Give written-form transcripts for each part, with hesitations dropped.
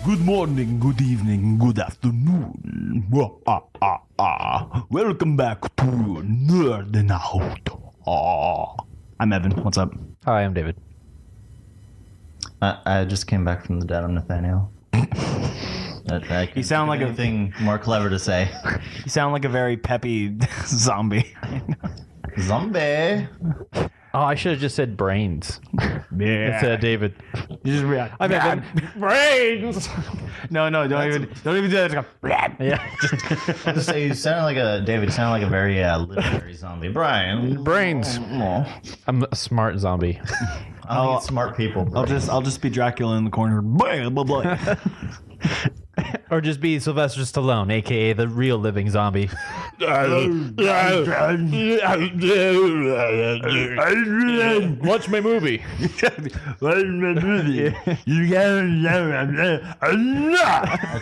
Good morning, good evening, good afternoon. Welcome back to Nerd Out. I'm Evan. What's up? Hi, I'm David. I just came back from the dead. I'm Nathanael. You sound like anything more clever to say. You sound like a very peppy zombie. Zombie. Oh, I should have just said brains. Yeah. Instead of David. You just react. I'm Evan. Brains. No, don't even do that. Just go, Yeah. I'll just say you sound like a David. You sound like a very literary zombie. Brian. Brains. I'm a smart zombie. I think it's smart people. I'll just be Dracula in the corner. Blah, blah, blah. Or just be Sylvester Stallone, a.k.a. the real living zombie. Watch my movie. I'd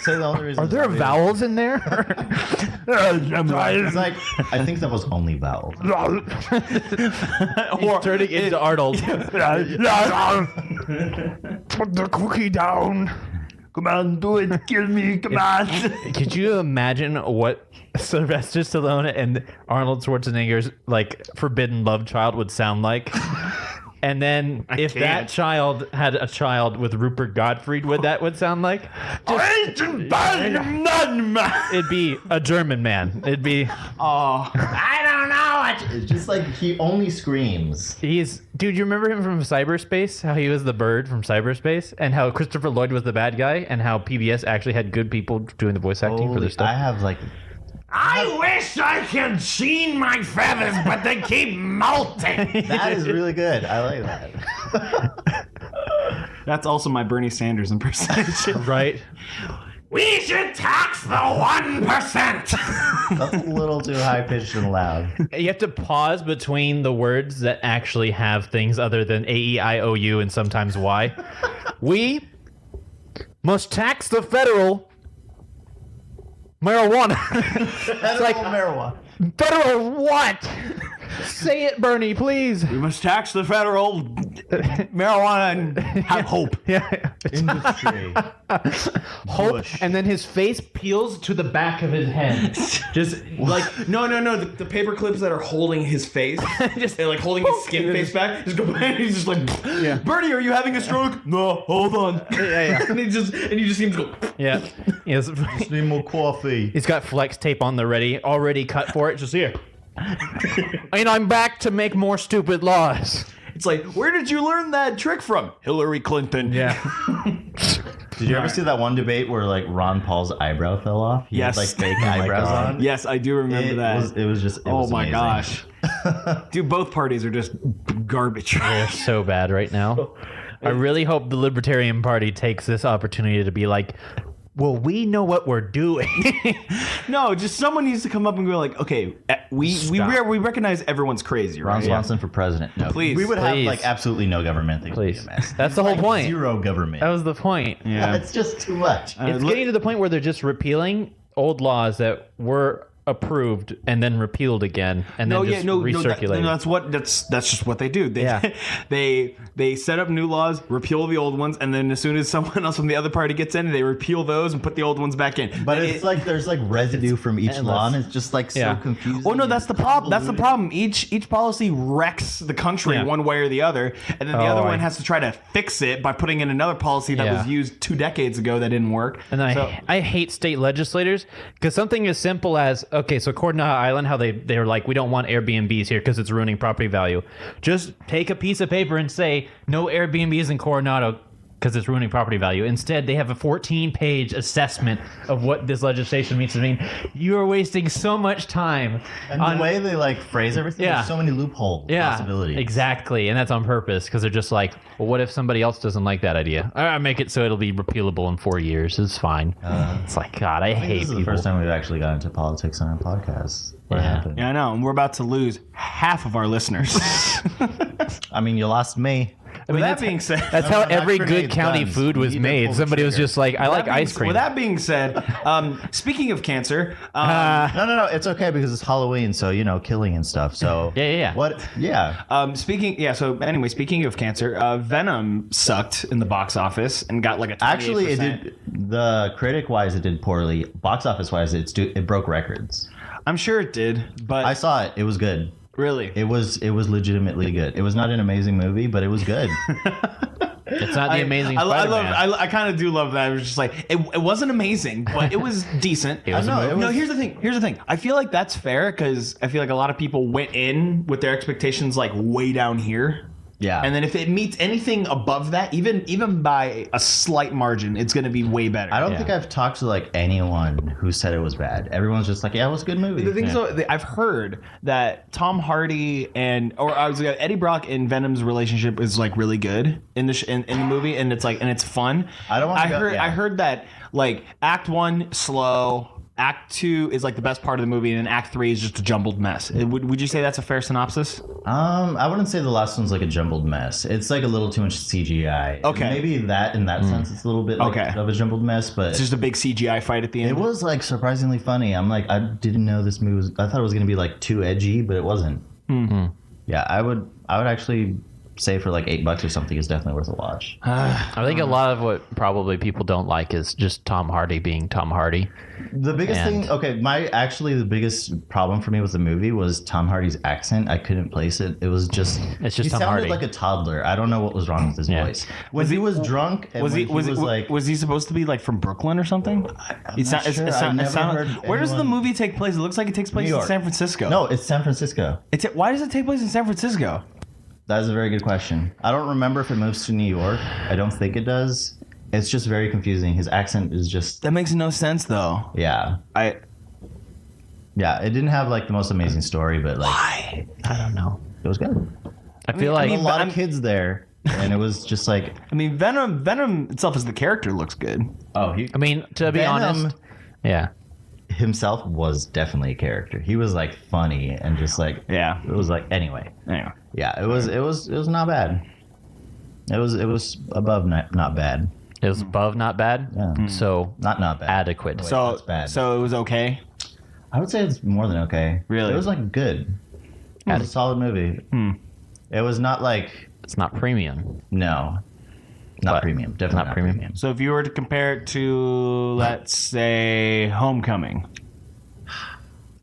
say the only reason. Are there vowels in there? It's like I think that was only vowels. He's turning into Arnold. Put the cookie down. Come on, do it. Kill me. Come on. Could you imagine what Sylvester Stallone and Arnold Schwarzenegger's like forbidden love child would sound like? And then if that child had a child with Rupert Gottfried, what that would sound like? It'd be a German man. It'd be I don't know. It's just like he only screams. dude, you remember him from Cyberspace? How he was the bird from Cyberspace? And how Christopher Lloyd was the bad guy? And how PBS actually had good people doing the voice acting for their stuff? I have like. I wish I could sheen my feathers, but they keep molting. That is really good. I like that. That's also my Bernie Sanders impersonation. Right? We should tax the 1%. That's a little too high pitched and loud. You have to pause between the words that actually have things other than A-E-I-O-U and sometimes Y. We must tax the federal marijuana. That's like marijuana. Federal what? Say it, Bernie, please. We must tax the federal marijuana and have hope. Yeah. Industry. Hope. Bush. And then his face peels to the back of his head. Just like No. The paper clips that are holding his face, just like holding his skin face back, just go. And he's just like, Bernie, are you having a stroke? No, hold on. yeah. And you just see him go. Yeah. Yes. Just need more coffee. He's got flex tape on the ready, already cut for it. Just here. And I'm back to make more stupid laws. It's like, where did you learn that trick from? Hillary Clinton. Yeah. Did you ever see that one debate where like Ron Paul's eyebrow fell off? He Yes. had, like fake eyebrows on. Yes, I do remember that. It was just. It was my amazing. gosh. Dude, both parties are just garbage. They're so bad right now. I really hope the Libertarian Party takes this opportunity to be like, well, we know what we're doing. No, just someone needs to come up and go like, okay, we recognize everyone's crazy, Ron right? Swanson for president. No, Please. we would have Please. like absolutely no government. Things would be Please. a mess. That's the whole Like, point. Zero government. That was the point. Yeah. It's just too much. It's getting to the point where they're just repealing old laws that were approved and then repealed again and then recirculated. That's just what they do. They set up new laws, repeal the old ones, and then as soon as someone else from the other party gets in, they repeal those and put the old ones back in. But it's like there's like residue from each law, and it's just like so confusing. Oh no, that's the problem. That's the problem. Each policy wrecks the country one way or the other, and then the other one has to try to fix it by putting in another policy that was used 2 decades ago that didn't work. And I hate state legislators because something as simple as, okay, so Coronado Island, how they're like, we don't want Airbnbs here because it's ruining property value. Just take a piece of paper and say, no Airbnbs in Coronado because it's ruining property value. Instead, they have a 14-page assessment of what this legislation means to mean. You are wasting so much time. And the way they like phrase everything, there's so many loopholes, possibilities. Exactly. And that's on purpose because they're just like, well, what if somebody else doesn't like that idea? I make it so it'll be repealable in 4 years. It's fine. It's like, God, I hate This is people. the first time we've actually got into politics on our podcast. What happened? Yeah, I know, and we're about to lose half of our listeners. I mean, you lost me. I mean, that being said, that's how not every good grenades, county guns. food was You need to made. pull the Somebody was trigger. just like, I like ice cream. With that being said, speaking of cancer, No, it's okay because it's Halloween, so killing and stuff. So Yeah. What? Yeah. speaking of cancer, Venom sucked in the box office and got like a 28%. Actually, it did. The critic wise, it did poorly. Box office wise, it broke records. I'm sure it did, but I saw it. It was good. really, It was legitimately good. It was not an amazing movie, but it was good. It's not the amazing I Spider-Man. I kind of do love that. It was just like it wasn't amazing, but it was decent. It was a movie. No, here's the thing. I feel like that's fair because I feel like a lot of people went in with their expectations like way down here. Yeah. And then if it meets anything above that, even by a slight margin, it's going to be way better. I don't think I've talked to like anyone who said it was bad. Everyone's just like, yeah, it was a good movie. The thing is, though, I've heard that Tom Hardy Eddie Brock and Venom's relationship is like really good in the movie, and it's fun. I don't wanna I heard that like Act 1 slow. Act 2 is like the best part of the movie, and then Act 3 is just a jumbled mess. Would you say that's a fair synopsis? I wouldn't say the last one's like a jumbled mess. It's like a little too much CGI. Okay. Maybe that in that sense, it's a little bit of a jumbled mess, but It's just a big CGI fight at the end. it was like surprisingly funny. I'm like, I didn't know this movie was. I thought it was gonna be like too edgy, but it wasn't. Mm-hmm. Yeah, I would actually say for like $8 or something is definitely worth a watch. I think a lot of what probably people don't like is just Tom Hardy being Tom Hardy. The biggest thing, the biggest problem for me with the movie was Tom Hardy's accent. I couldn't place it. It was just, It's just he Tom sounded Hardy. like a toddler. I don't know what was wrong with his voice. When he was drunk, and Was when he was he supposed to be like from Brooklyn or something? Where does the movie take place? It looks like it takes place New in York. San Francisco. No, it's San Francisco. Why does it take place in San Francisco? That is a very good question. I don't remember if it moves to New York. I don't think it does. It's just very confusing. His accent is just, That makes no sense though. yeah. It didn't have like the most amazing story, but like, Why? I don't know. it was good. I feel like A lot of kids there, and it was just like, I mean, Venom itself as the character looks good. oh, to be honest, yeah. himself was definitely a character. He was like funny and just like, Yeah. it was like, anyway. Anyway. Yeah, it was not bad. It was above not bad. It was above not bad. Yeah. So Not bad. adequate. So that's bad. So it was okay. I would say it's more than okay. Really? It was like good. It was a solid movie. It was not like, it's not premium. no. Not But premium. Definitely not not premium. premium. So if you were to compare it to, let's say, Homecoming.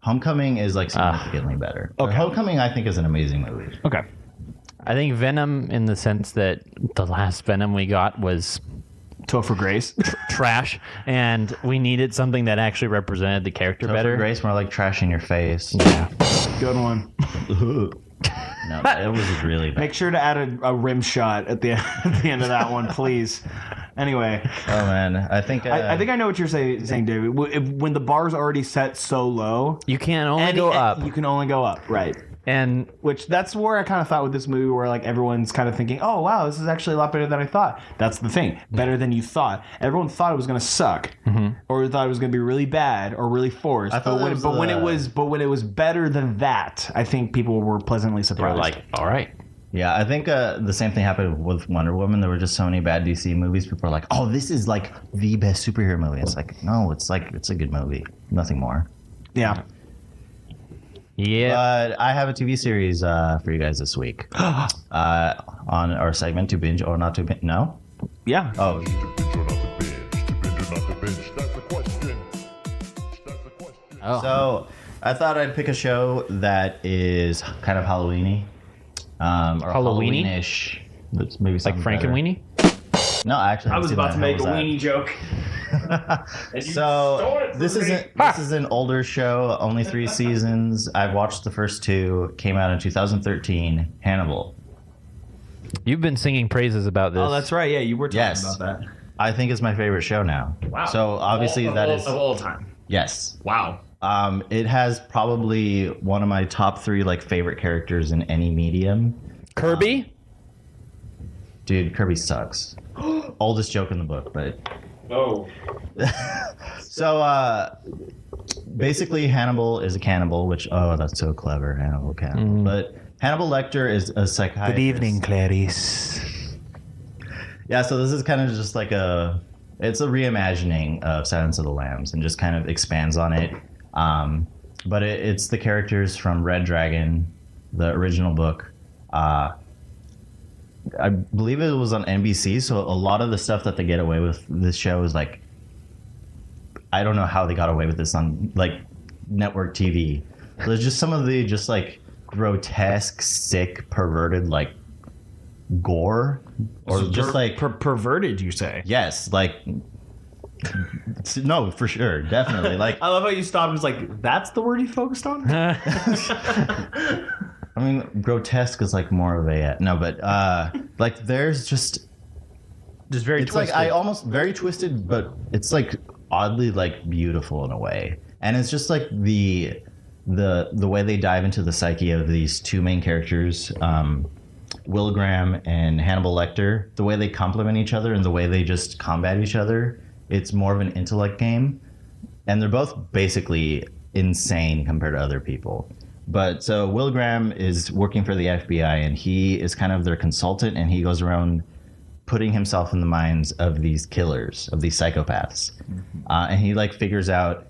Homecoming is like significantly better. Okay. Homecoming, I think, is an amazing movie. Okay. I think Venom, in the sense that the last Venom we got was Topher Grace. trash, and we needed something that actually represented the character better. Grace, more like trash in your face. Yeah. Good one. No, it was really bad. Make sure to add a rim shot at the end of that one, please. Anyway, Oh man, I think I think I know what you're saying, David. When the bar's already set so low, You can only go up. You can only go up, right? And Which that's where I kind of thought with this movie, where like everyone's kind of thinking, "Oh wow, this is actually a lot better than I thought." That's the thing, better than you thought. Everyone thought it was going to suck, or thought it was going to be really bad or really forced. I thought When it was better than that, I think people were pleasantly we're surprised. like, all right. Yeah, I think the same thing happened with Wonder Woman. There were just so many bad DC movies. People are like, "Oh, this is like the best superhero movie." It's like, no, it's a good movie, nothing more. yeah. Yeah. But I have a TV series for you guys this week on our segment to binge or not to binge. No? Yeah. Oh, To binge or not to binge, to binge or not to binge, that's the question. That's the question. Oh. so I thought I'd pick a show that is kind of Halloween-y. Or Halloweeny? Halloween-ish. That's maybe like something Frank better. and Weenie? No, actually, I was about to make a weenie joke. So this is an older show, only 3 seasons. I've watched the first 2. Came out in 2013. Hannibal. You've been singing praises about this. Oh, that's right. Yeah, you were talking Yes. about that. I think it's my favorite show now. Wow. So obviously that is of all time. yes. Wow. It has probably one of my top 3 like favorite characters in any medium. Kirby? Dude, Kirby sucks. Oldest joke in the book, but Oh. so basically Hannibal is a cannibal, which that's so clever, Hannibal cannibal. But Hannibal Lecter is a psychiatrist. Clarice. Yeah, so this is kind of just like it's a reimagining of Silence of the Lambs and just kind of expands on it. But it's the characters from Red Dragon, the original book. I believe it was on NBC, so a lot of the stuff that they get away with this show is like, I don't know how they got away with this on like network TV. There's just some of the just like grotesque, sick, perverted like gore, or just like perverted. You say? yes, like no, for sure, definitely. Like I love how you stopped. And was like, that's the word you focused on. I mean, grotesque is like more of a no, but like there's just very it's twisted. like I almost very twisted, but it's like oddly like beautiful in a way, and it's just like the way they dive into the psyche of these two main characters, Will Graham and Hannibal Lecter. The way they complement each other and the way they just combat each other. It's more of an intellect game, and they're both basically insane compared to other people. But so Will Graham is working for the FBI, and he is kind of their consultant, and he goes around putting himself in the minds of these killers, of these psychopaths. And he like figures out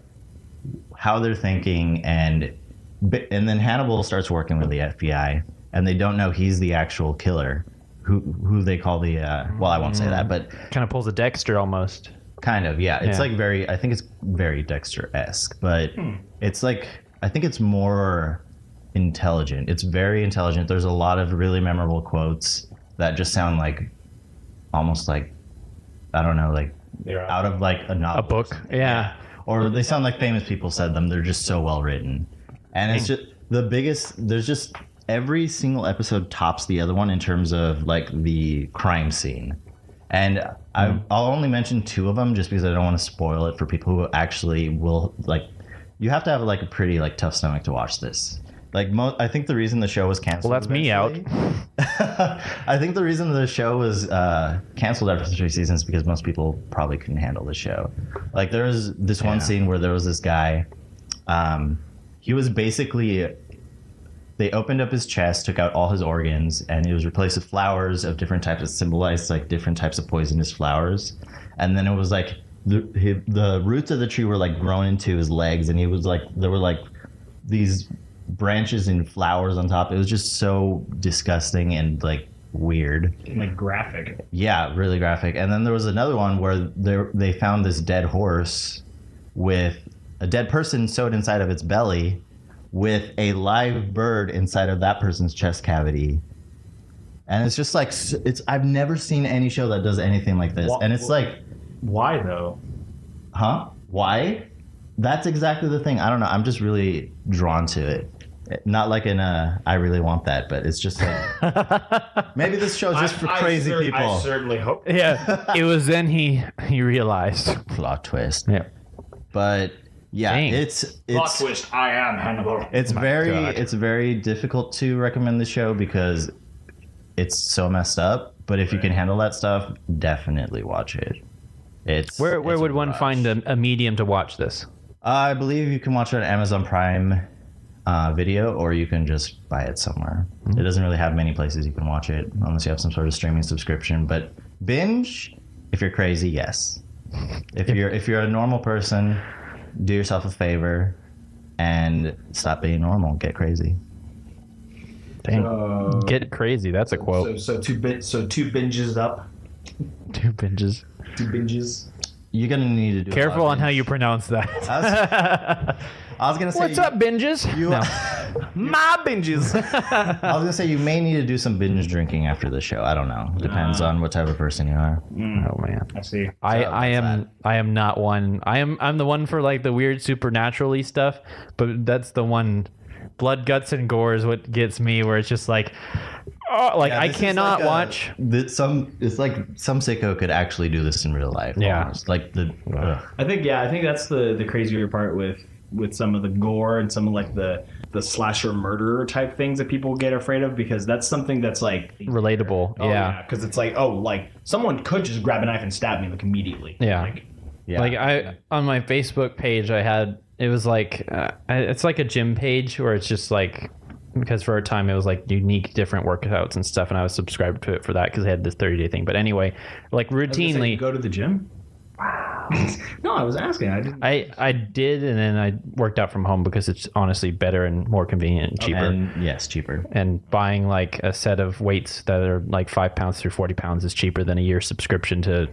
how they're thinking, and then Hannibal starts working with the FBI, and they don't know he's the actual killer, who they call the, well, I won't say that, but kind of pulls a Dexter almost. kind of, yeah. It's Yeah. like I think it's very Dexter-esque, but it's like, I think it's more intelligent. It's very intelligent. There's a lot of really memorable quotes that just sound like almost like, I don't know, like out of like a novel. A book. Yeah. Or they sound like famous people said them. They're just so well written. And it's just there's just every single episode tops the other one in terms of like the crime scene. And I'll only mention two of them just because I don't want to spoil it for people who actually will like, you have to have like a pretty like tough stomach to watch this. Like I think the reason the show was canceled. Well, that's me out. I think the reason the show was canceled after 3 seasons is because most people probably couldn't handle the show. Like there was this one scene where there was this guy. He was basically. They opened up his chest, took out all his organs, and it was replaced with flowers of different types that symbolized like different types of poisonous flowers. And then it was like the roots of the tree were like grown into his legs, and he was like there were like these branches and flowers on top. It was just so disgusting and like weird. Like graphic. Yeah, really graphic. And then there was another one where they found this dead horse with a dead person sewed inside of its belly, with a live bird inside of that person's chest cavity. And it's just like, I've never seen any show that does anything like this. And it's like, Why though? huh? Why? That's exactly the thing. I don't know. I'm just really drawn to it. Not like in I really want that, but it's just like, maybe this show's just for crazy people. I certainly hope. Yeah. It was then he realized. Plot twist. Yeah. But yeah, Dang. it's Plot twist. I am Hannibal. It's God. it's very difficult to recommend the show because it's so messed up. But if you can handle that stuff, definitely watch it. Where it's would a one rush. find a medium to watch this? I believe you can watch it on Amazon Prime Video, or you can just buy it somewhere. It doesn't really have many places you can watch it unless you have some sort of streaming subscription. But binge, if you're crazy, yes. If you're a normal person, do yourself a favor and stop being normal. Get crazy. Dang. Get crazy. That's a quote. So two binges up. 2 binges. 2 binges. You're gonna need to do. Careful on how you pronounce that. I was gonna say. What's up, binges? You, No. My binges. I was gonna say you may need to do some binge drinking after the show. I don't know. Depends on what type of person you are. Oh man. I see. I am not one. I'm the one for like the weird supernatural-y stuff, but that's the one. Blood, guts, and gore is what gets me. Where it's just like, oh, like Yeah, I this is cannot like watch. It's like some sicko could actually do this in real life. Yeah. almost. Like the. I think that's the crazier part with some of the gore and some of like the slasher murderer type things that people get afraid of, because that's something that's like Relatable. Oh, yeah. because it's like, oh, like someone could just grab a knife and stab me like immediately. Yeah. Like, Yeah. Like I on my Facebook page, I had it was like it's like a gym page where it's just like because for a time it was like unique different workouts and stuff, and I was subscribed to it for that because they had this 30-day thing. But anyway, like routinely, You go to the gym? No, I was asking. I didn't. I did, and then I worked out from home because it's honestly better and more convenient and cheaper. And yes, cheaper. And buying like a set of weights that are like 5 pounds through 40 pounds is cheaper than a year subscription to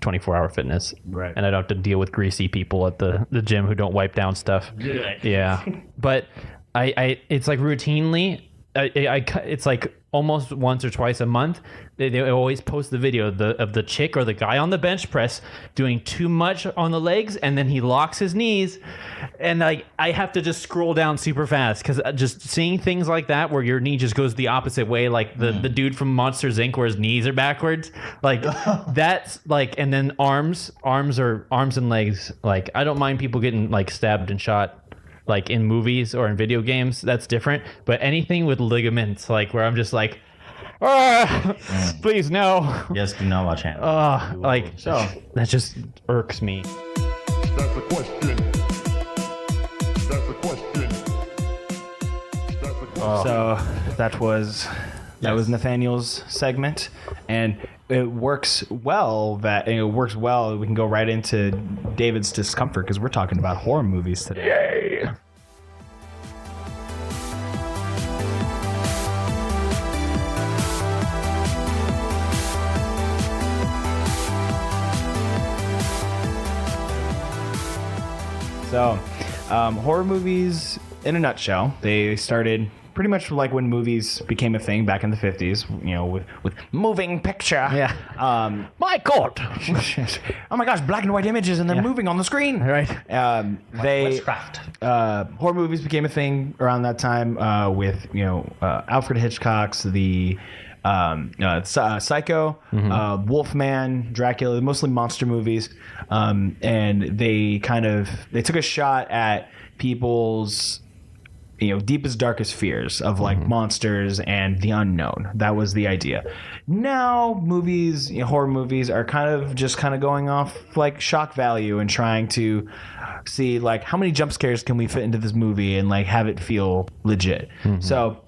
24-hour fitness. Right. And I don't have to deal with greasy people at the gym who don't wipe down stuff. Yeah. But I it's like routinely, it's like almost once or twice a month, they always post the video of the chick or the guy on the bench press doing too much on the legs, and then he locks his knees, and I have to just scroll down super fast because just seeing things like that where your knee just goes the opposite way, like the dude from Monsters Inc. where his knees are backwards, like that's like, and then arms and legs, like I don't mind people getting like stabbed and shot like in movies or in video games, that's different. But anything with ligaments, like where I'm just like, please no. Yes, do not watch anime. Like So that just irks me. That's the question. That's the question. That's the question. So that was Nathaniel's segment, and it works well. We can go right into David's discomfort because we're talking about horror movies today. Yay! So, horror movies, in a nutshell, they started pretty much like when movies became a thing back in the 50s, you know, with moving picture. Yeah. My God. Oh my gosh, black and white images and they're moving on the screen. Right. witchcraft. Horror movies became a thing around that time with, you know, Alfred Hitchcock's Psycho, Wolfman, Dracula, mostly monster movies. And they took a shot at people's, you know, deepest, darkest fears of like monsters and the unknown. That was the idea. Now movies, you know, horror movies are kind of going off like shock value and trying to see like how many jump scares can we fit into this movie and like have it feel legit. So,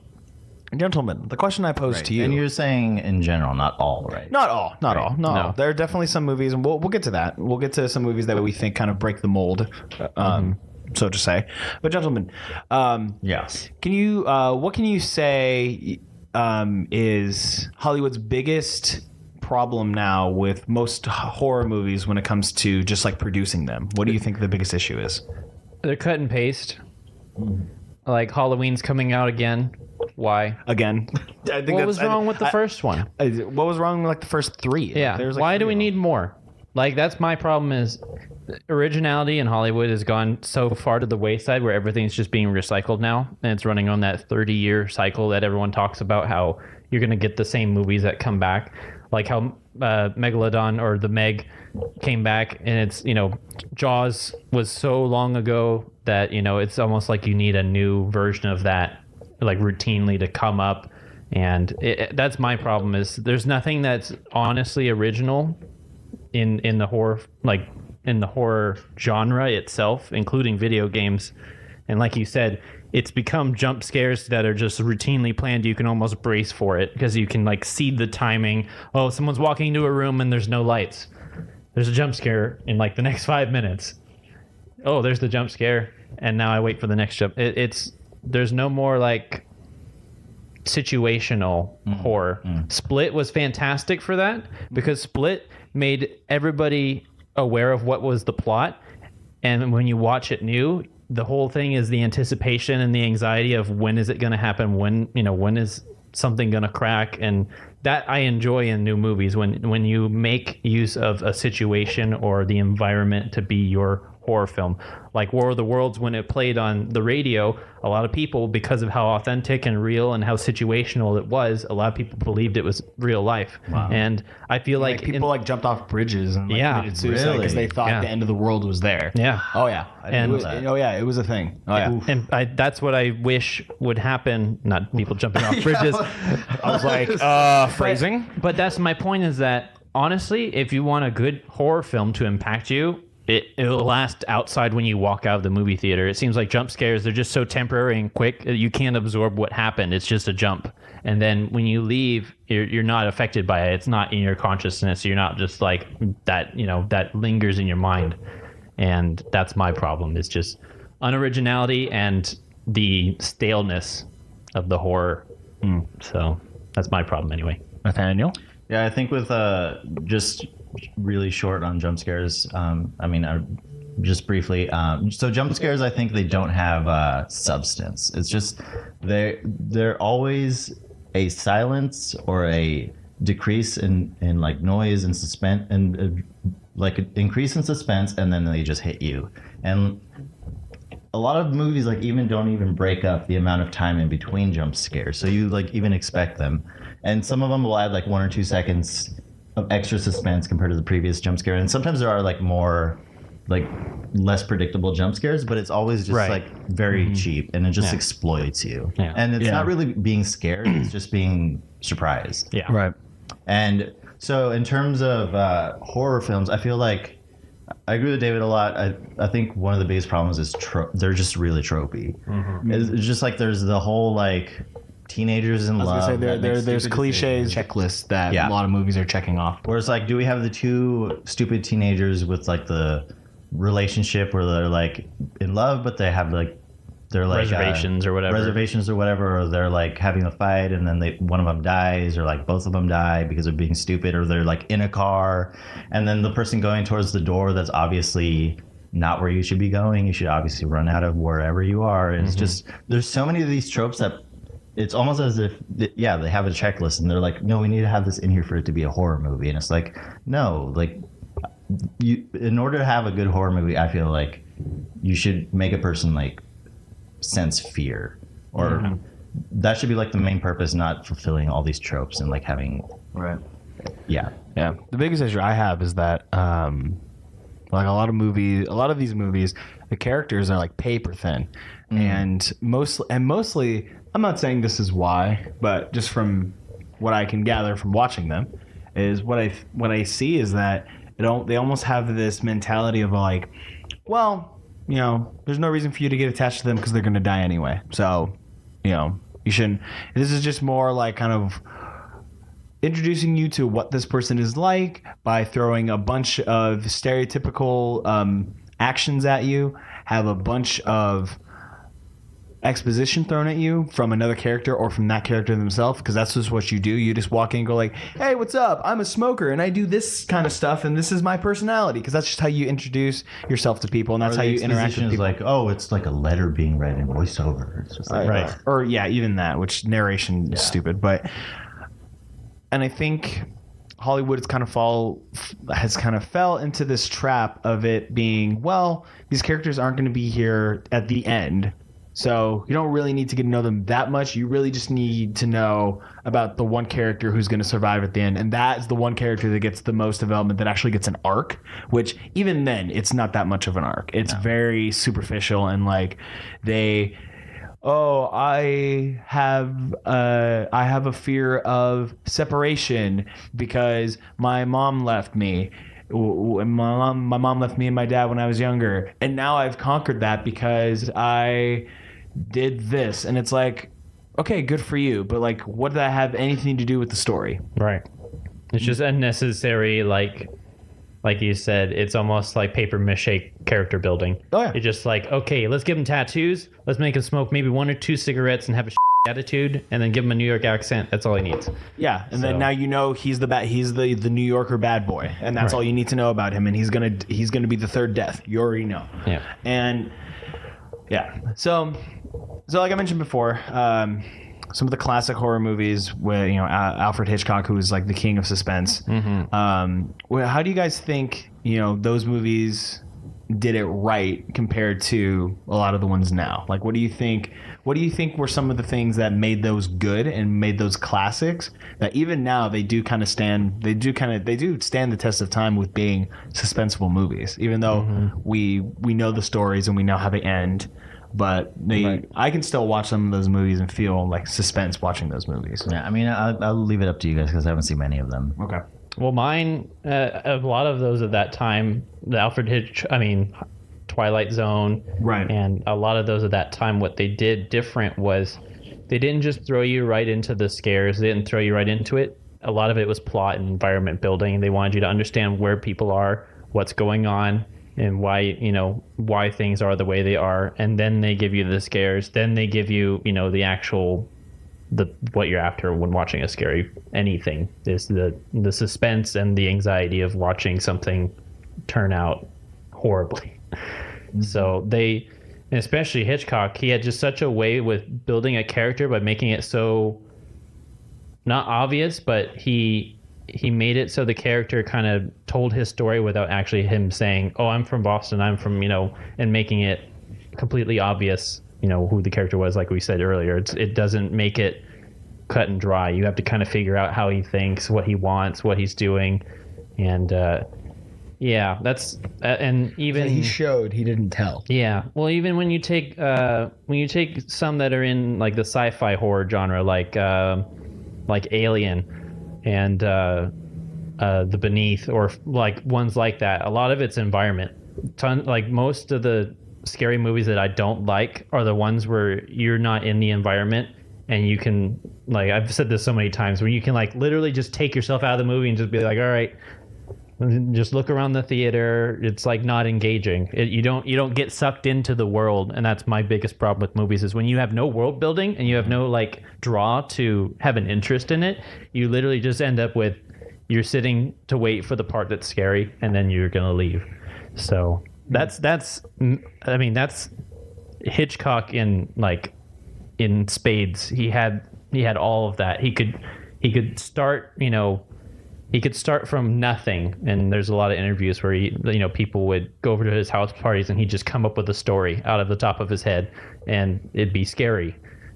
gentlemen, the question I pose to you, And you're saying in general, not all, right? not all. No. There are definitely some movies, and we'll get to that. We'll get to some movies that we think kind of break the mold, so to say. But gentlemen, Yes. can you what can you say is Hollywood's biggest problem now with most horror movies when it comes to just like producing them? What do you think the biggest issue is? They're cut and paste. Like Halloween's coming out again. Why? Again, I think What was wrong with the first one? What was wrong with like the first three? Yeah. There's, like, Why three do we of them. need more? Like that's my problem is originality in Hollywood has gone so far to the wayside where everything's just being recycled now, and it's running on that 30-year cycle that everyone talks about, how you're going to get the same movies that come back, like how Megalodon or The Meg came back, and it's, you know, Jaws was so long ago that, you know, it's almost like you need a new version of that like routinely to come up. And that's my problem is there's nothing that's honestly original in the horror, like in the horror genre itself, including video games. And like you said, it's become jump scares that are just routinely planned. You can almost brace for it because you can like see the timing. Oh, someone's walking into a room and there's no lights. There's a jump scare in like the next 5 minutes. Oh, there's the jump scare. And now I wait for the next jump. There's no more like situational horror. Split was fantastic for that because Split made everybody aware of what was the plot, and when you watch it new, the whole thing is the anticipation and the anxiety of when is it going to happen, when is something going to crack. And that I enjoy in new movies, when you make use of a situation or the environment to be your horror film. Like War of the Worlds, when it played on the radio, a lot of people, because of how authentic and real and how situational it was, a lot of people believed it was real life. Wow. And I feel like people like jumped off bridges and like, Yeah. committed suicide because they thought Yeah. the end of the world was there. Yeah. Oh yeah. And- It was a thing. Oh yeah. And that's what I wish would happen. Not people jumping off bridges. I was like, phrasing. But that's my point, is that honestly, if you want a good horror film to impact you, it'll last outside when you walk out of the movie theater. It seems like jump scares, they're just so temporary and quick that you can't absorb what happened. It's just a jump. And then when you leave, you're not affected by it. It's not in your consciousness. You're not just like that, that lingers in your mind. And that's my problem. It's just unoriginality and the staleness of the horror. So that's my problem anyway. Nathanael? Yeah, I think with just really short on jump scares. Just briefly. So jump scares, I think they don't have substance. It's just they're always a silence or a decrease in like noise and suspense and like an increase in suspense, and then they just hit you. And a lot of movies like even don't even break up the amount of time in between jump scares, so you like even expect them. And some of them will add like 1 or 2 seconds of extra suspense compared to the previous jump scare. And sometimes there are like more like less predictable jump scares, but it's always just like very cheap, and it just exploits you. Yeah. And it's not really being scared, it's just being surprised. Yeah. Right. And so in terms of horror films, I feel like I agree with David a lot. I think one of the biggest problems is they're just really tropey. It's just like there's the whole like teenagers in love. There's cliches, checklists that a lot of movies are checking off. Where it's like, do we have the two stupid teenagers with like the relationship where they're like in love, but they have like they're like reservations or whatever, or they're like having a fight and then one of them dies, or like both of them die because of being stupid, or they're like in a car and then the person going towards the door that's obviously not where you should be going. You should obviously run out of wherever you are. And it's just there's so many of these tropes that it's almost as if they have a checklist and they're like, no, we need to have this in here for it to be a horror movie. And it's like, no, like in order to have a good horror movie, I feel like you should make a person like sense fear, or that should be like the main purpose, not fulfilling all these tropes and like having yeah. The biggest issue I have is that like a lot of these movies, the characters are like paper thin, and mostly I'm not saying this is why, but just from what I can gather from watching them is what I see is that they almost have this mentality of like, well, there's no reason for you to get attached to them because they're going to die anyway. So, you shouldn't. This is just more like kind of introducing you to what this person is like by throwing a bunch of stereotypical actions at you, have a bunch of exposition thrown at you from another character or from that character themselves, because that's just what you do. You just walk in and go like, hey, what's up? I'm a smoker and I do this kind of stuff and this is my personality, because that's just how you introduce yourself to people, and that's how you interact with people. Like, oh, it's like a letter being read in voiceover. It's just like, right. Or even that, which narration is stupid. And I think Hollywood has kind of fell into this trap of it being, well, these characters aren't going to be here at the end, so you don't really need to get to know them that much. You really just need to know about the one character who's going to survive at the end. And that is the one character that gets the most development, that actually gets an arc, which even then, it's not that much of an arc. It's very superficial, and like I have a fear of separation because my mom left me. My mom left me and my dad when I was younger, and now I've conquered that because I did this. And it's like, okay, good for you, but like, what did that have anything to do with the story? Right. It's just unnecessary, like you said, it's almost like paper mache character building. Oh yeah. It's just like, okay, let's give him tattoos, let's make him smoke maybe 1 or 2 cigarettes and have a attitude, and then give him a New York accent. That's all he needs. Yeah, and then now he's the New Yorker bad boy, and that's all you need to know about him. And he's gonna be the third death. You already know. Yeah. And so like I mentioned before, some of the classic horror movies with Alfred Hitchcock, who is like the king of suspense. How do you guys think those movies did it right compared to a lot of the ones now? Like, what do you think were some of the things that made those good and made those classics that even now they do stand the test of time with being suspenseful movies, even though we know the stories and we know how they end, but I can still watch some of those movies and feel like suspense watching those movies. Yeah, I mean, I'll leave it up to you guys because I haven't seen many of them. Okay. Well, mine, a lot of those at that time, the Twilight Zone, Right. and a lot of those at that time, what they did different was they didn't just throw you right into the scares. They didn't throw you right into it. A lot of it was plot and environment building. They wanted you to understand where people are, what's going on, and why things are the way they are. And then they give you the scares. Then they give you, the actual what you're after when watching a scary anything is the suspense and the anxiety of watching something turn out horribly. So they, and especially Hitchcock, he had just such a way with building a character by making it so not obvious, but he made it so the character kind of told his story without actually him saying, "Oh, I'm from Boston, I'm from," and making it completely obvious, who the character was. Like we said earlier, it doesn't make it cut and dry. You have to kind of figure out how he thinks, what he wants, what he's doing, and that's and even He showed, he didn't tell. yeah. Well, even when you take some that are in like the sci-fi horror genre, like Alien and The Beneath, or like ones like that, a lot of it's environment. Like most of the scary movies that I don't like are the ones where you're not in the environment, and you can, like, I've said this so many times, where you can like literally just take yourself out of the movie and just be like, all right, just look around the theater. It's like not engaging. You don't get sucked into the world, and that's my biggest problem with movies is when you have no world building and you have no like draw to have an interest in it. You literally just end up with you're sitting to wait for the part that's scary, and then you're gonna leave. So that's Hitchcock in spades. He had all of that. He could start, he could start from nothing, and there's a lot of interviews where people would go over to his house parties and he'd just come up with a story out of the top of his head, and it'd be scary.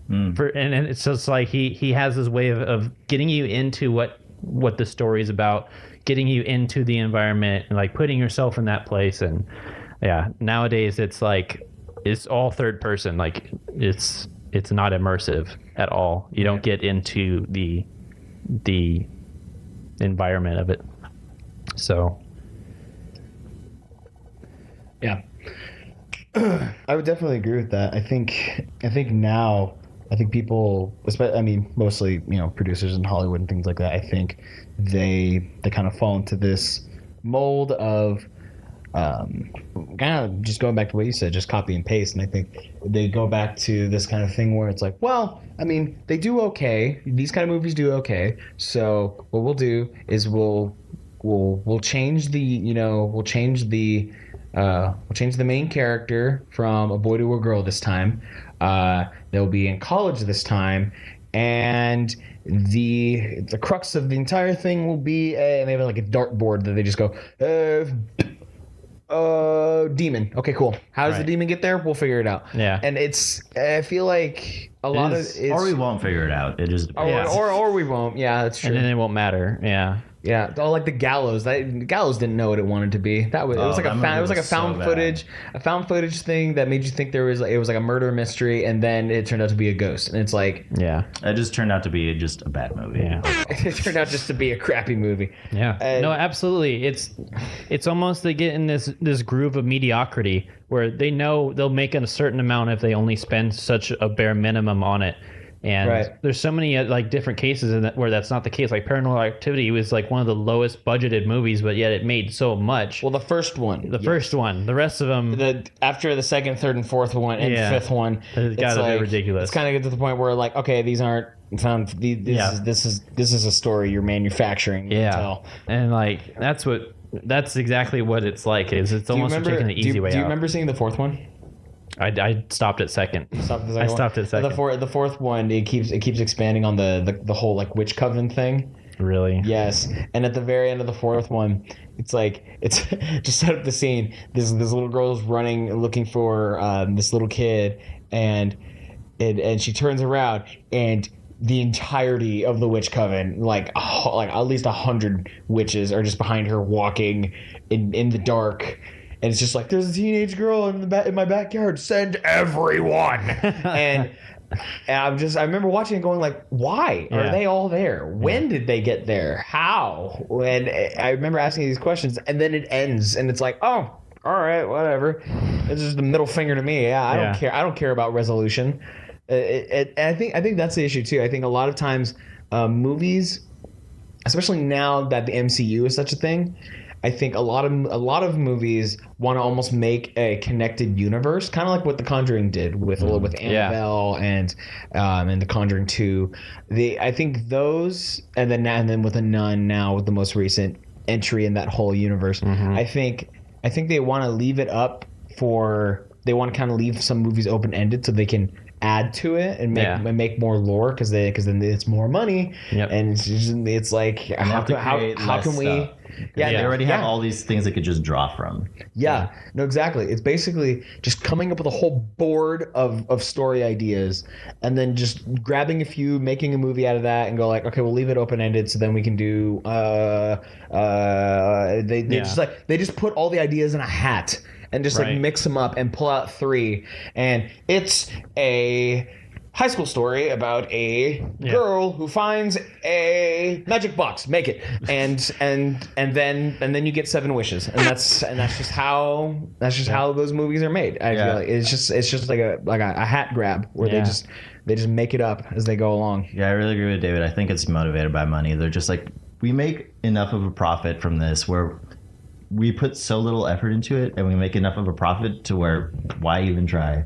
And it's just like he has this way of getting you into what the story is about, getting you into the environment, and like putting yourself in that place. And yeah, nowadays it's like it's all third person. Like it's not immersive at all. You don't get into the environment of it. So Yeah. I would definitely agree with that. I think now, people, mostly, producers in Hollywood and things like that, I think they kind of fall into this mold of kind of just going back to what you said, just copy and paste. And I think they go back to this kind of thing where it's like, well, they do okay. These kind of movies do okay. So what we'll do is we'll change the main character from a boy to a girl this time. They'll be in college this time, and the crux of the entire thing will be and they have like a dartboard that they just go demon. Okay, cool. How does the demon get there? We'll figure it out. Yeah. And I feel like a lot of it's, or we won't figure it out. It just or we won't. Yeah, that's true. and then it won't matter. Yeah. Yeah, like the Gallows. Gallows didn't know what it wanted to be. It was like a found footage thing that made you think it was like a murder mystery, and then it turned out to be a ghost. And it's like, Yeah. it just turned out to be just a bad movie. Yeah. it turned out just to be a crappy movie. Yeah. And- No, absolutely. It's almost they get in this groove of mediocrity where they know they'll make a certain amount if they only spend such a bare minimum on it. And Right. there's so many like different cases where that's not the case. Like Paranormal Activity was like one of the lowest budgeted movies, but yet it made so much. Well, the first one. First one. The rest of them. After the second, third, and fourth one, and fifth one, It's gotta be ridiculous. It's kind of get to the point where like, okay, these aren't found. This is a story you're manufacturing. You can tell. And like that's exactly what it's like. It's almost taking the easy way out. Do you remember seeing the fourth one? I stopped at second. I stopped at second. The fourth one, it keeps expanding on the whole like witch coven thing. Really? Yes, and at the very end of the fourth one, it's just set up the scene. This little girl's running looking for this little kid, and she turns around, and the entirety of the witch coven, like at least 100 witches, are just behind her walking in the dark. And it's just like, there's a teenage girl in my backyard. Send everyone. And And I remember watching it going like, why are Yeah. they all there? When did they get there? How? And I remember asking these questions, and then it ends, and it's like, oh, all right, whatever. It's just the middle finger to me. Yeah, I don't care. I don't care about resolution. And I think that's the issue too. I think a lot of times movies, especially now that the MCU is such a thing, I think a lot of movies want to almost make a connected universe, kind of like what The Conjuring did with Annabelle and The Conjuring 2. I think those, and then with The Nun now with the most recent entry in that whole universe. I think they want to leave it up they want to kind of leave some movies open ended so they can add to it and make more lore because then it's more money. And it's like how can we? They already have all these things they could just draw from. No, exactly. It's basically just coming up with a whole board of story ideas and then just grabbing a few, making a movie out of that, and go like, okay, we'll leave it open ended so then we can do. They just put all the ideas in a hat and just like mix them up and pull out 3, and it's a high school story about a girl who finds a magic box. Make it, and then you get 7 wishes, and that's just how those movies are made. I feel like it's just like a hat grab where they just make it up as they go along. Yeah, I really agree with David. I think it's motivated by money. They're just like, we make enough of a profit from this where we put so little effort into it, and we make enough of a profit to where why even try?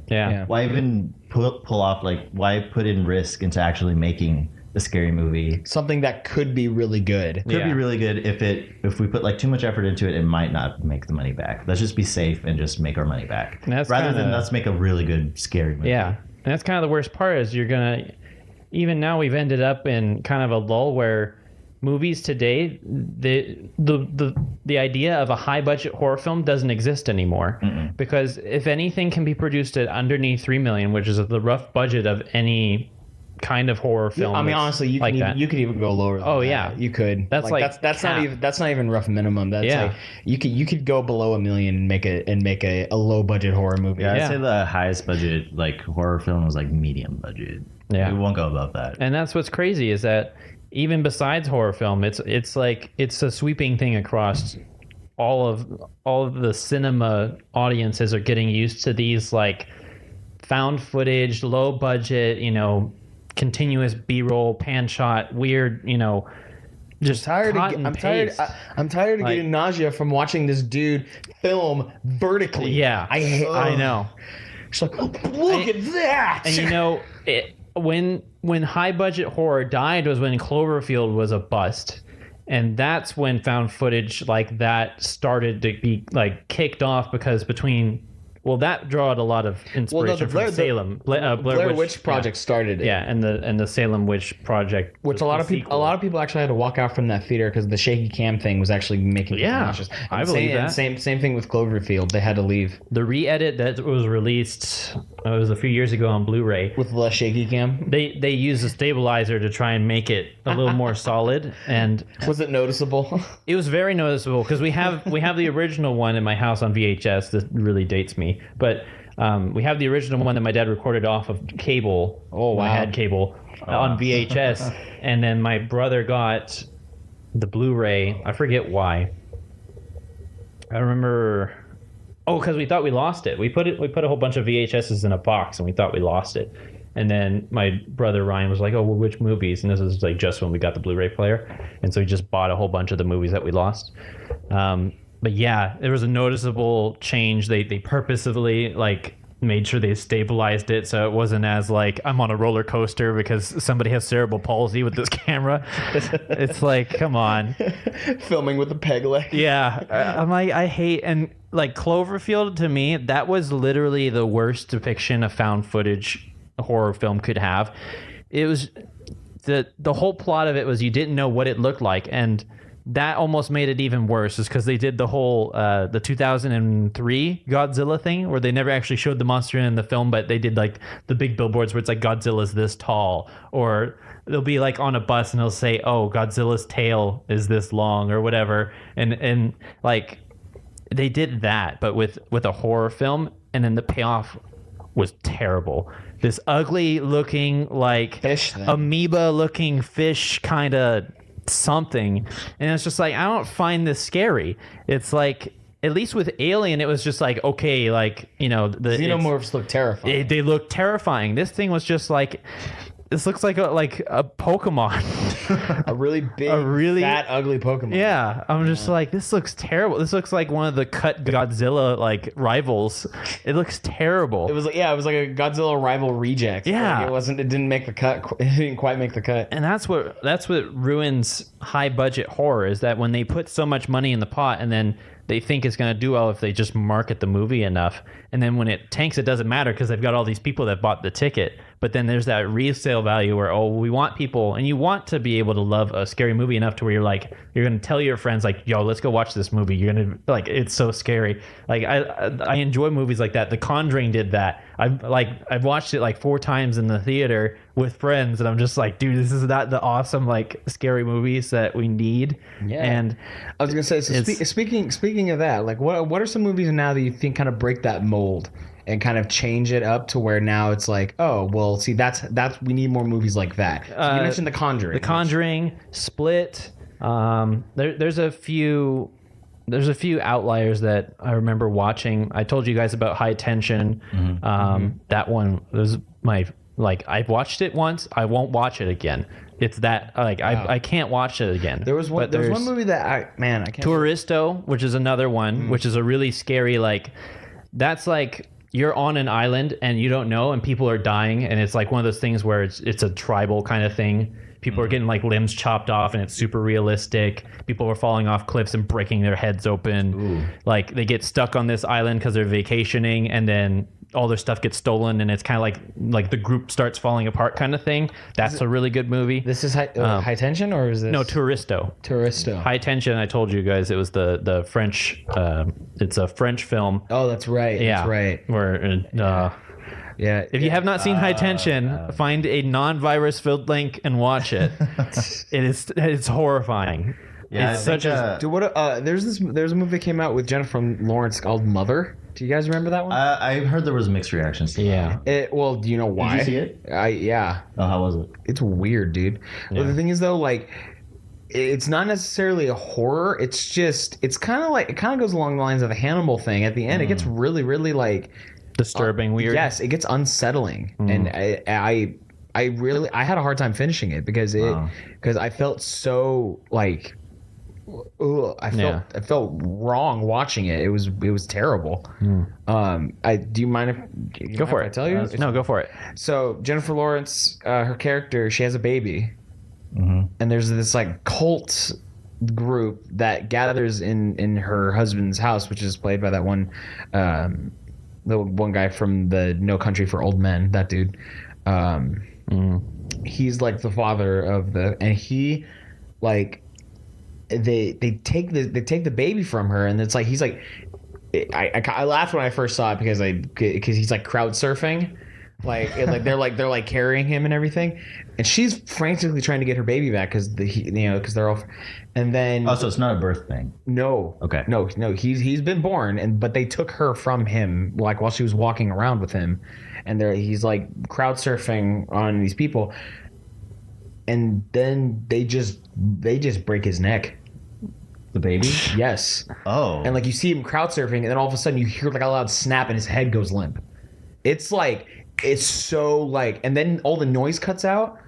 Why even pull off, like, why put in risk into actually making a scary movie? Something that could be really good. Could be really good. If we put like too much effort into it, it might not make the money back. Let's just be safe and just make our money back. Rather than let's make a really good scary movie. Yeah. And that's kind of the worst part is even now we've ended up in kind of a lull where movies today, the idea of a high budget horror film doesn't exist anymore. Because if anything can be produced at underneath $3 million, which is the rough budget of any kind of horror film. I mean, honestly, you could even go lower than that. You could. That's not even rough minimum. That's like you could go below $1 million and make a low budget horror movie. I'd say the highest budget like horror film was like medium budget. We won't go above that. And that's what's crazy is that even besides horror film, it's like it's a sweeping thing across all of the cinema audiences are getting used to these like found footage, low budget, continuous B-roll, pan shot, weird, just I'm tired of getting nausea from watching this dude film vertically. Yeah, I know. It's like, look at that. And when high budget horror died was when Cloverfield was a bust. And that's when found footage like that started to be like kicked off because that drawed a lot of inspiration from Salem. Blair Witch Project started it. Yeah, and the Salem Witch Project, which a lot of people actually had to walk out from that theater because the shaky cam thing was actually making people nauseous. I believe that. Same thing with Cloverfield. They had to leave. The re-edit that was released, it was a few years ago on Blu-ray with less shaky cam. They used a stabilizer to try and make it a little more solid. And was it noticeable? It was very noticeable because we have the original one in my house on VHS. That really dates me. But we have the original one that my dad recorded off of cable. Oh, wow. I had cable on VHS. And then my brother got the Blu-ray. I forget why. I remember... Oh, because we thought we lost it. We put a whole bunch of VHSs in a box, and we thought we lost it. And then my brother Ryan was like, "Oh, well, which movies?" And this was like just when we got the Blu-ray player, and so he just bought a whole bunch of the movies that we lost. But yeah, there was a noticeable change. They purposefully like made sure they stabilized it so it wasn't as like I'm on a roller coaster because somebody has cerebral palsy with this camera. It's like, come on. Filming with a peg leg. Yeah. I'm like, I hate, and like Cloverfield to me, that was literally the worst depiction a found footage horror film could have. It was the whole plot of it was you didn't know what it looked like, and that almost made it even worse is because they did the whole the 2003 Godzilla thing where they never actually showed the monster in the film, but they did like the big billboards where it's like Godzilla's this tall, or they'll be like on a bus and they'll say, oh, Godzilla's tail is this long or whatever, and like they did that but with a horror film, and then the payoff was terrible. This ugly looking like Fish thing. amoeba looking fish kind of something, and it's just like I don't find this scary. It's like at least with Alien, it was just like okay, like the Xenomorphs look terrifying. they look terrifying. This thing was just like this looks like a Pokemon. A really big, fat, ugly Pokemon. Yeah, I'm just like, this looks terrible. This looks like one of the cut Godzilla like rivals. It looks terrible. It was like a Godzilla rival reject. Yeah. Like it didn't make the cut. It didn't quite make the cut. And that's what ruins high budget horror, is that when they put so much money in the pot and then they think it's going to do well if they just market the movie enough, and then when it tanks, it doesn't matter because they've got all these people that bought the ticket. But then there's that resale value where, we want people, and you want to be able to love a scary movie enough to where you're going to tell your friends like, yo, let's go watch this movie. You're going to like, it's so scary. Like I enjoy movies like that. The Conjuring did that. I've watched it like 4 times in the theater with friends, and I'm just like, dude, this is not the awesome like scary movies that we need. Yeah. And I was gonna say, so speaking of that, like what are some movies now that you think kind of break that mold and kind of change it up to where now it's like, oh well, see that's we need more movies like that. So you mentioned The Conjuring. The Conjuring, Split. There's a few outliers that I remember watching. I told you guys about High Tension. That one was I've watched it once. I won't watch it again. It's that I can't watch it again. There was one movie that I can't. Touristo, which is another one, which is a really scary that's like you're on an island and you don't know and people are dying, and it's like one of those things where it's a tribal kind of thing. People are getting like limbs chopped off and it's super realistic. People are falling off cliffs and breaking their heads open. Ooh. Like they get stuck on this island because they're vacationing, and then all their stuff gets stolen, and it's kind of like the group starts falling apart kind of thing. That's a really good movie. This is High Tension, or is this? No, Touristo. High Tension, I told you guys, it was the French, it's a French film. Oh, that's right. Yeah. That's right. Where, yeah. If you have not seen High Tension, find a non-virus filled link and watch it. It's horrifying. Yeah, it's such a dude. There's a movie that came out with Jennifer Lawrence called Mother. Do you guys remember that one? I heard there was mixed reactions to that. Well, do you know why? Did you see it? Yeah. Oh, how was it? It's weird, dude. Yeah. Well, the thing is though, like, it's not necessarily a horror. It's kind of goes along the lines of the Hannibal thing. At the end, it gets really, really like disturbing, weird. Yes, it gets unsettling, and I had a hard time finishing it because I felt so like. I felt wrong watching it. It was terrible. Do you mind if go for it? I tell you? No, go for it. So Jennifer Lawrence, her character, she has a baby, and there's this like cult group that gathers in her husband's house, which is played by that one, the one guy from the No Country for Old Men. That dude, he's like the father of and he like. They take the baby from her, and it's like he's like I laughed when I first saw it because he's like crowd surfing, they're like carrying him and everything, and she's frantically trying to get her baby back because they're all, and then so it's not a birth thing. No, okay, no, he's been born, but they took her from him like while she was walking around with him, and he's like crowd surfing on these people. And then they just break his neck. The baby? Yes. Oh. And like you see him crowd surfing, and then all of a sudden you hear like a loud snap, and his head goes limp. It's so like, and then all the noise cuts out,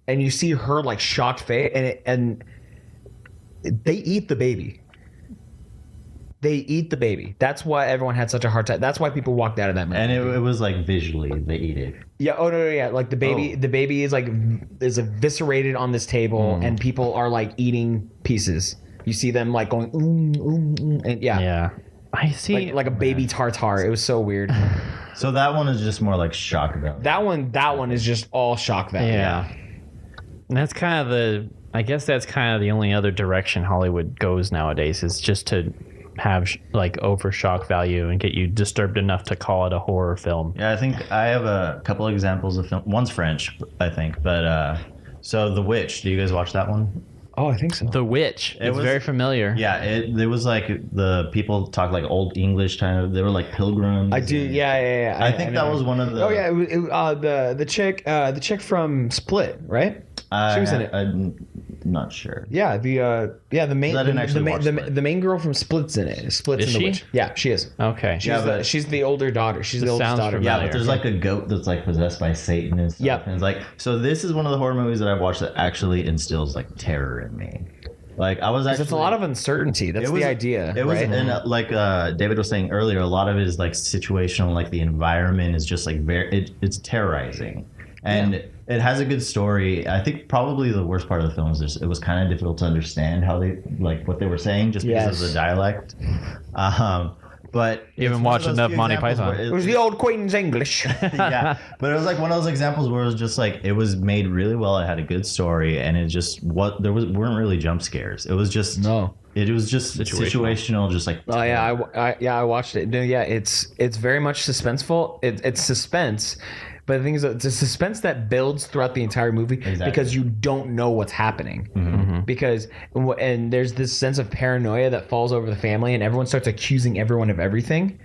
and you see her like shocked face, and they eat the baby. They eat the baby. That's why everyone had such a hard time. That's why people walked out of that movie. And it was like visually they eat it. Yeah. Oh no. Yeah. Like the baby is like eviscerated on this table, and people are like eating pieces. You see them like going, and yeah. Yeah. I see. Like a baby tartare. It was so weird. So that one is just more like shock value. That one is just all shock value. Yeah. And that's kind of I guess that's kind of the only other direction Hollywood goes nowadays, is just to have like over shock value and get you disturbed enough to call it a horror film. Yeah, I think I have a couple of examples of film. One's French, I think, but so The Witch. Do you guys watch that one? Oh, I think so. The Witch. It's was- very familiar. Yeah, it was like the people talk like old English kind of. They were like pilgrims. I do. Yeah. I think that was one of the. Oh yeah, the chick from Split, right? She was in it. I'm not sure. Yeah, the main I didn't actually watch Split. the main girl from Split's in it. Split's Is in The she? Witch. Yeah, she is. Okay. She's the older daughter. She's the This oldest sounds daughter. familiar. Yeah, but there's like a goat that's like possessed by Satan and stuff. Yep. And it's like, so this is one of the horror movies that I've watched that actually instills like terror in me. Like I was actually. It's a lot of uncertainty. That's the idea. It was, right? and like David was saying earlier, a lot of it is like situational. Like the environment is just like it's terrorizing, and it has a good story. I think probably the worst part of the film is it was kind of difficult to understand how they like what they were saying just because of the dialect. But You haven't it's one of watched those enough few Monty examples Python. where It was the old Queen's English. yeah, but it was like one of those examples where it was just like it was made really well. It had a good story, and it just weren't really jump scares. It was just It was just situational, just like. Oh yeah, I watched it. No, yeah, it's very much suspenseful. It's suspense, but the thing is, it's a suspense that builds throughout the entire movie because you don't know what's happening. Because and there's this sense of paranoia that falls over the family, and everyone starts accusing everyone of everything,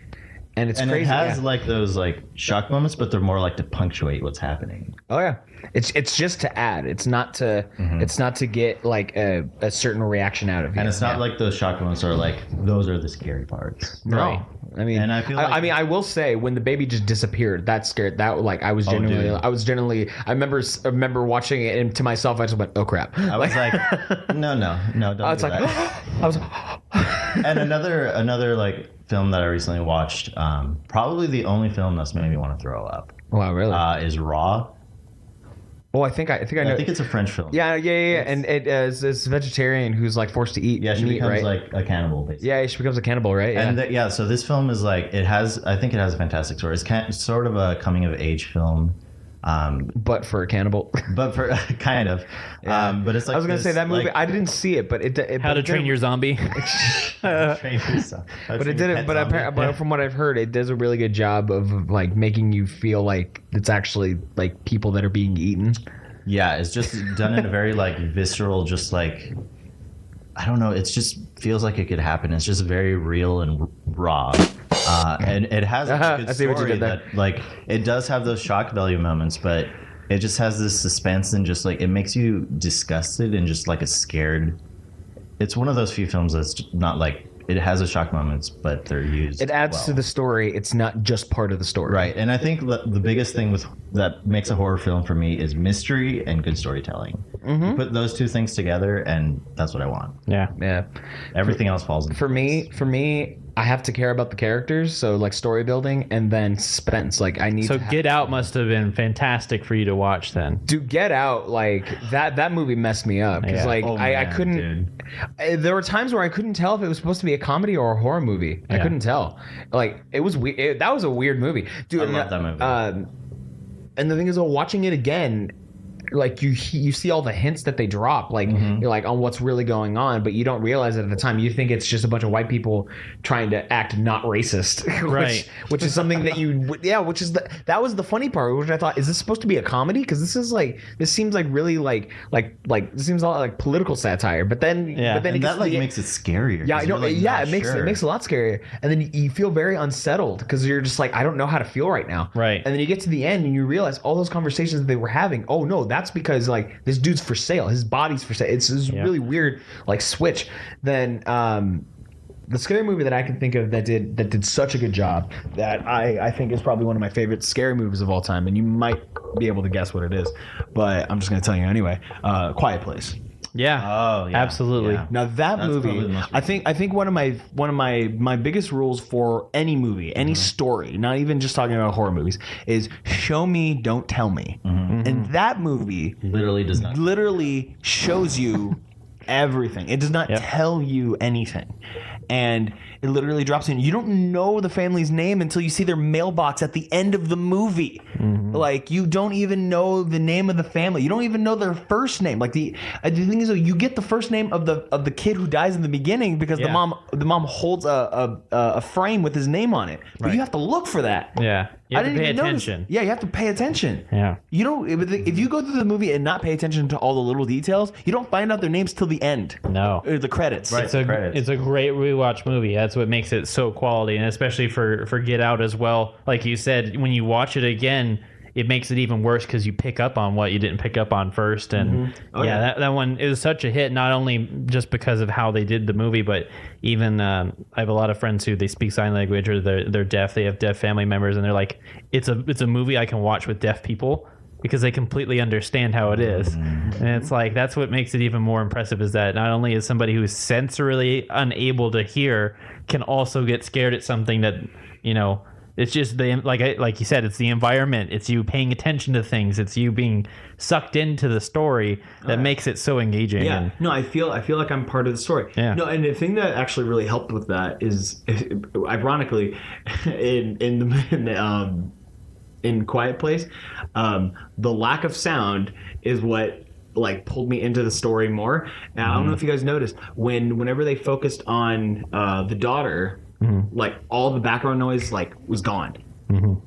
and it's crazy. It has like those like shock moments, but they're more like to punctuate what's happening. Oh yeah, it's just to add. It's not to get like a certain reaction out of you. And it's not like those shock moments are like those are the scary parts. No. I mean, And I feel like- I mean, I will say when the baby just disappeared, that scared. That like I was genuinely, dude. I remember watching it, and to myself, I just went, "Oh crap!" I was like, no, don't I was do like, that. I was like, And another like film that I recently watched, probably the only film that's made me want to throw up, wow, really? is Raw. Oh, I think I know. I think it's a French film. yeah, and it is this vegetarian who's like forced to eat Yeah, she meat, becomes right? like a cannibal, basically. Yeah, she becomes a cannibal, right? Yeah. And so this film is like I think it has a fantastic story. It's sort of a coming of age film, but for a cannibal. but for kind of. But it's like I was gonna this, say that movie. like, I didn't see it, but it How to Train Your Zombie. But it didn't. But from what I've heard, it does a really good job of like making you feel like it's actually like people that are being eaten. Yeah, it's just done in a very like visceral, just like I don't know. It just feels like it could happen. It's just very real and raw, and it has a good I see what you story did there. that like it does have those shock value moments, but it just has this suspense and just like it makes you disgusted and just like a scared. It's one of those few films that's not like it has a shock moments, but they're used. It adds to well. the story. It's not just part of the story. Right, and I think the biggest thing that makes a horror film for me is mystery and good storytelling. You put those two things together, and that's what I want. Yeah. Yeah. Everything else falls into For me, I have to care about the characters, so like story building and then suspense. Like I need So to Get Out must have been fantastic for you to watch then. to Get Out. Like that movie messed me up because Yeah. like Oh, I man, couldn't. There were times where I couldn't tell if it was supposed to be a comedy or a horror movie. I Yeah. couldn't tell. Like it was weird. That was a weird movie, dude. I and, love that movie. And the thing is, watching it again, like you see all the hints that they drop, like you're like on what's really going on, but you don't realize it at the time. You think it's just a bunch of white people trying to act not racist, Right. which is something that that was the funny part, which I thought, is this supposed to be a comedy? Because this seems like really like this seems a lot like political satire, but then Yeah. but then and it gets that to like the- makes it scarier. yeah, 'cause I know. you're, like, Yeah, not it makes sure. it a lot scarier, and then you feel very unsettled because you're just like, I don't know how to feel right now. Right. And then you get to the end and you realize all those conversations that they were having. Oh no, that's because like this dude's for sale. His body's for sale. It's this really weird like switch. Then the scary movie that I can think of that did such a good job that I think is probably one of my favorite scary movies of all time, and you might be able to guess what it is, but I'm just gonna tell you anyway. Quiet Place. Yeah. Oh, yeah. Absolutely. Yeah. Now that That's probably movie, the most I think one of my biggest rules for any movie, any story, not even just talking about horror movies, is show me, don't tell me. And that movie Literally does not. literally shows you everything. It does not Yep. tell you anything. and it literally drops in. You don't know the family's name until you see their mailbox at the end of the movie. Like, you don't even know the name of the family. You don't even know their first name. Like, the thing is, you get the first name of the kid who dies in the beginning because the mom holds a frame with his name on it. But you have to look for that. Yeah. You have to pay even notice. attention. Yeah, you have to pay attention. Yeah. You don't. If you go through the movie and not pay attention to all the little details, you don't find out their names till the end. No. Or the credits. Right. It's a great rewatch movie. That's what makes it so quality, and especially for Get Out as well. Like you said, when you watch it again, it makes it even worse because you pick up on what you didn't pick up on first. And that one, it was such a hit, not only just because of how they did the movie, but even I have a lot of friends who they speak sign language or they're deaf. They have deaf family members, and they're like, it's a movie I can watch with deaf people because they completely understand how it is. And it's like, that's what makes it even more impressive, is that not only is somebody who's sensorily unable to hear can also get scared at something that, it's just like you said, it's the environment. It's you paying attention to things. It's you being sucked into the story that makes it so engaging. Yeah. No, I feel like I'm part of the story. Yeah. No, and the thing that actually really helped with that is, ironically, in Quiet Place, the lack of sound is what like pulled me into the story more. And I don't know if you guys noticed whenever they focused on the daughter. Like all the background noise like was gone to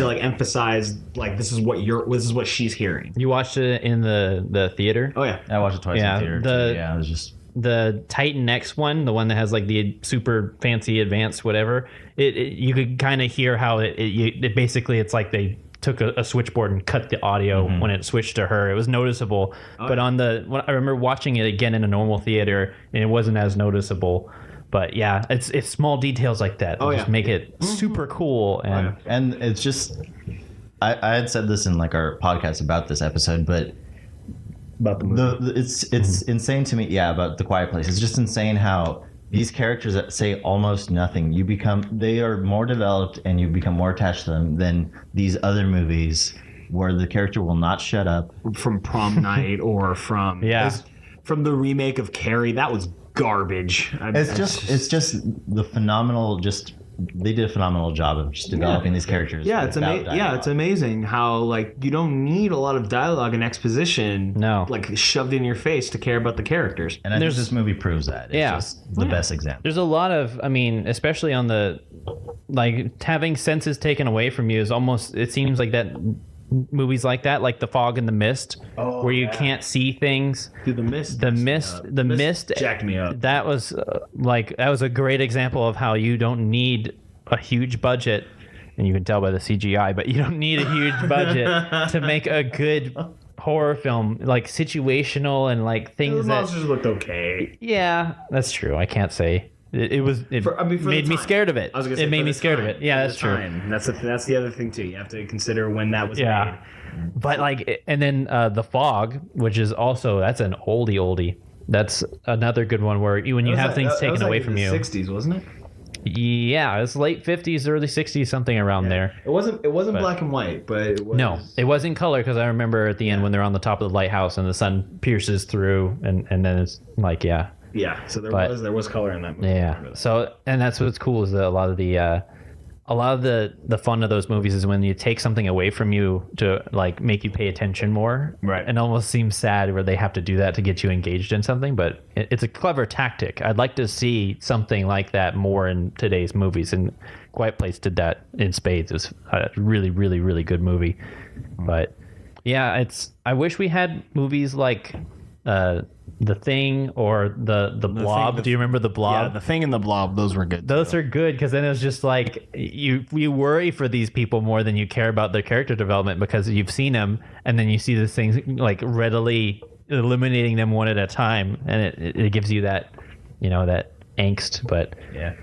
like emphasize like this is what she's hearing. You watched it in the theater? Oh yeah, I watched it twice in theater too. Yeah, it was just the Titan X one, the one that has like the super fancy advanced whatever. You could kind of hear how it basically, it's like they took a switchboard and cut the audio when it switched to her. It was noticeable, but I remember watching it again in a normal theater and it wasn't as noticeable. But yeah, it's small details like that that just make it super cool. And it's just, I had said this in like our podcast about this episode, but about the movie. It's insane to me. Yeah, about The Quiet Place. It's just insane how these characters that say almost nothing, they are more developed and you become more attached to them than these other movies where the character will not shut up. From Prom Night or from from the remake of Carrie. That was garbage. It's just the phenomenal. They did a phenomenal job of just developing these characters. Yeah, it's amazing how like you don't need a lot of dialogue and exposition. No, like shoved in your face to care about the characters. And I think this movie proves that. It's just the best example. There's a lot of, especially on the like having senses taken away from you is almost. It seems like that. Movies like that, like The Fog and the Mist, where you can't see things. Dude, the mist jacked me up. That was that was a great example of how you don't need a huge budget, and you can tell by the CGI, but you don't need a huge budget to make a good horror film, like situational and like things the monsters looked okay. Yeah, that's true. I can't say. It made me scared of it. It made me scared of it. Yeah, that's true. And that's the other thing too. You have to consider when that was made. But like, and then The Fog, which is also, that's an oldie. That's another good one where when you have things taken away from you. 60s, wasn't it? Yeah, it's late 50s, early 60s, something around there. It wasn't black and white, but it was. No, it was in color because I remember at the end when they're on the top of the lighthouse and the sun pierces through, and then it's like Yeah, so there was color in that movie. Yeah. So, and that's what's cool is that a lot of the fun of those movies is when you take something away from you to like make you pay attention more. Right. And almost seems sad where they have to do that to get you engaged in something, but it's a clever tactic. I'd like to see something like that more in today's movies, and Quiet Place did that in spades. It's a really, really, really good movie. But yeah, I wish we had movies like The Thing or the Blob. Do you remember the Blob? Yeah, The Thing and the Blob. Those were good. Those are good because then it was just like you worry for these people more than you care about their character development because you've seen them and then you see these things like readily eliminating them one at a time, and it gives you that that angst. But yeah.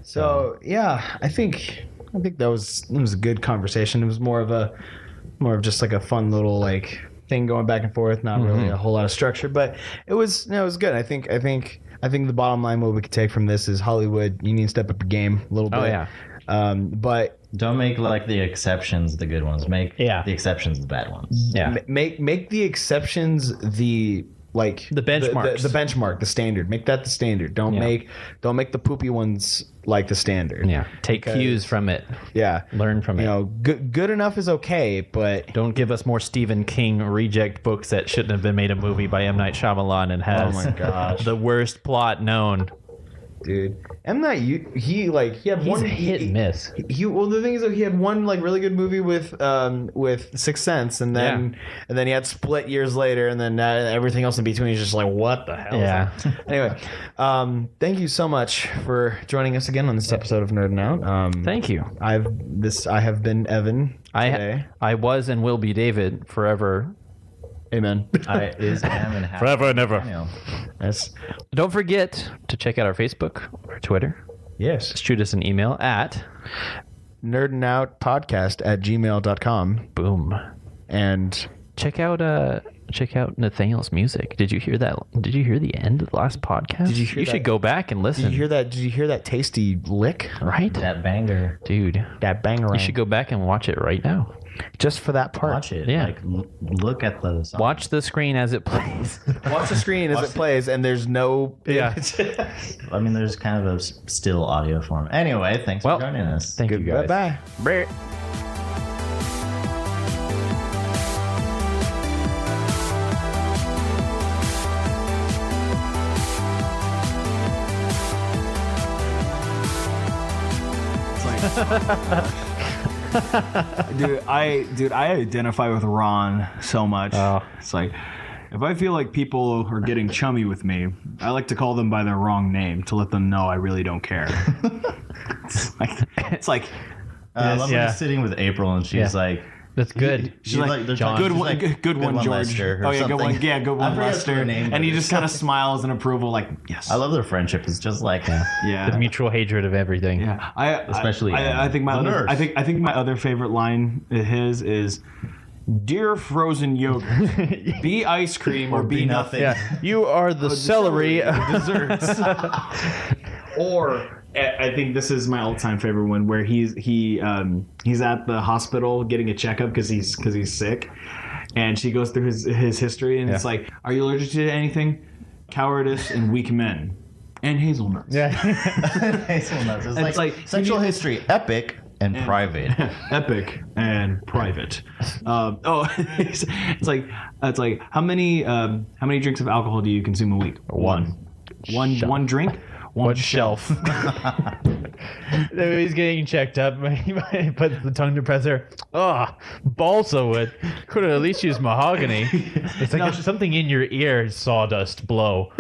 So yeah, I think that was a good conversation. It was more of just like a fun little like thing going back and forth, not really a whole lot of structure, but it was good. I think the bottom line what we could take from this is Hollywood, you need to step up your game a little bit. Oh yeah. But don't make like the exceptions the good ones. Make the exceptions the bad ones. Yeah. Make the exceptions the like The benchmarks. the benchmark, the standard. Make that the standard. Don't make the poopy ones like the standard. Yeah. Take cues from it. Yeah. Learn from it. You know, good enough is okay, but Don't give us more Stephen King reject books that shouldn't have been made a movie by M. Night Shyamalan and has my gosh. the worst plot known. dude, M. Night, he had He's one a hit and miss. Well, the thing is, though, he had one like really good movie with Sixth Sense, and then he had Split years later, and then everything else in between is just like, what the hell? Yeah. Anyway, thank you so much for joining us again on this episode of Nerding Out. Thank you. I have been Evan today. I was and will be David forever. Amen. I am and have Forever and ever. Nathanael. Yes. Don't forget to check out our Facebook or Twitter. Yes. Shoot us an email at nerdingoutpodcast@gmail.com. boom. And Check out Nathaniel's music. Did you hear that? Did you hear the end of the last podcast? Did you hear You that? should go back and listen. did you hear that tasty lick? Right, That banger. dude. That banger. You should go back and watch it right now. just for that part. Watch it. Yeah. Like, look at the song. Watch the screen as it plays. Watch the screen as it plays, and there's no. Yeah. I mean, there's kind of a still audio form. Anyway, thanks Well, for joining us. Thank you guys. Bye bye. Dude, I identify with Ron so much. Oh. It's like, if I feel like people are getting chummy with me, I like to call them by their wrong name to let them know I really don't care. it's like I love when yeah. he's sitting with April and she's Yeah. like, That's good. she's like, they're John. talking- good she's one, like, good one, George. Lester, or Oh yeah, good one. something. Yeah, good I one, forget Lester. her name, And he but just kind of smiles in approval, like yes. I love their friendship. It's just like, Yeah. The mutual hatred of everything. Yeah, Especially I think my the other, nurse. I think my other favorite line of his is, "Dear frozen yogurt, be ice cream or be nothing." Yeah. You are the celery of desserts. Or I think this is my all-time favorite one, where he's at the hospital getting a checkup because he's sick, and she goes through his history, and it's like, "Are you allergic to anything? Cowardice and weak men, and hazelnuts." Yeah. hazelnuts. It's like sexual history, epic and private. Epic and private. It's like how many drinks of alcohol do you consume a week? One drink. One shelf. He's getting checked up. He puts the tongue depressor. Oh, balsa wood. Could have at least used mahogany. It's like there's something in your ear. Sawdust blow.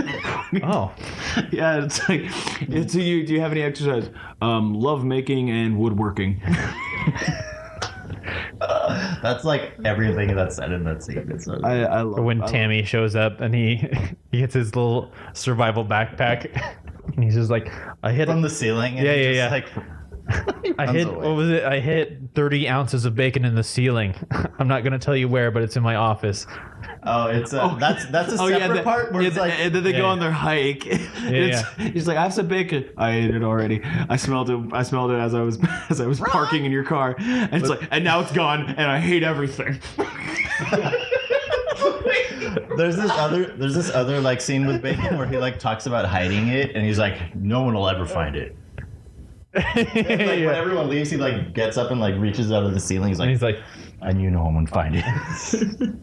Oh. Yeah, it's like, do you have any exercise? Love making and woodworking. That's like everything that's said in that scene. It's so I love Or when Tammy shows up and he gets his little survival backpack. And he's just like, I hit from the ceiling. And Yeah, he yeah, just, yeah. Like, I hit, what was it? I hit 30 ounces of bacon in the ceiling. I'm not going to tell you where, but it's in my office. oh, it's that's a separate part where it's like, and then they go Yeah. on their hike. He's like, "I have some bacon. I ate it already. I smelled it as I was parking in your car." And it's like, and now it's gone, and I hate everything. there's this other like scene with bacon where he like talks about hiding it, and he's like, no one will ever find it. Like when everyone leaves, he like gets up and like reaches out of the ceiling. He's like, And he's like, I knew no one would find it.